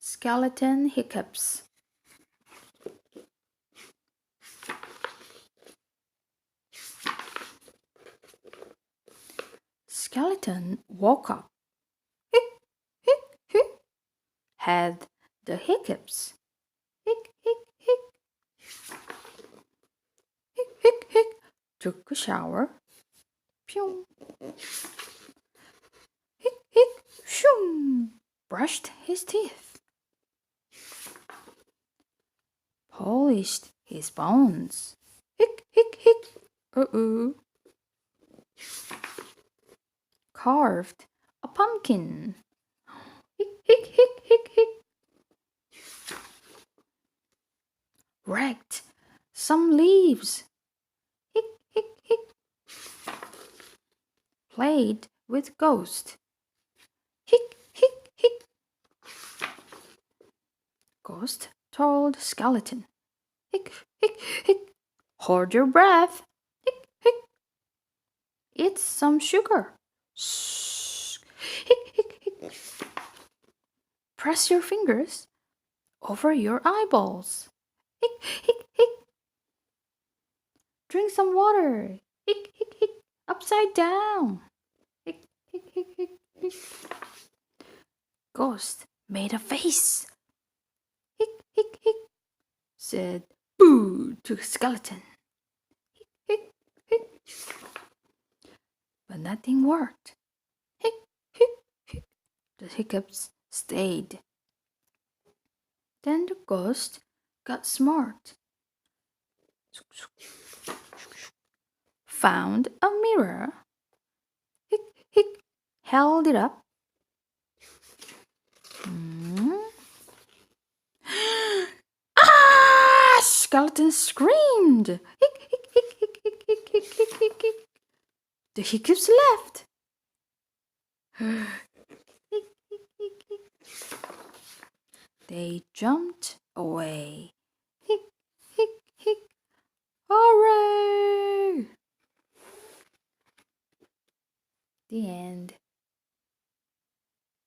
Skeleton hiccups. Skeleton woke up. Hic, hic, hic. Had the hiccups. Hic, hic, hic. Hic, hic, hic. Took a shower. Pew. Hic, hic, shoo. Brushed his teeth. Polished his bones. Hic, hic, hic. Uh-oh. Carved a pumpkin. Hic, hic, hic, hic, hic. Raked some leaves. Hic, hic, hic. Played with ghost. Hic, hic, hic. Ghost told skeleton. Hic, hic, hic. Hold your breath. Hic, hic. Eat some sugar. Shh. Hic, hic, hic. Press your fingers over your eyeballs. Hic, hic, hic. Drink some water. Hic, hic, hic. Upside down. Hic, hic, hic, hic, hic. Ghost made a face. Hic, hic, hic. Said boo to skeleton. Hic, hic, hic. But nothing worked. Hic, hic, hic. The hiccups stayed. Then the ghost got smart. Found a mirror. Hic, hic. Held it up. Ah! Skeleton screamed. Hic, hic, hic, hic, hic, hic, hic, hic, hic, hic. The hiccups left. Hic, hic, hic, hic. They jumped away.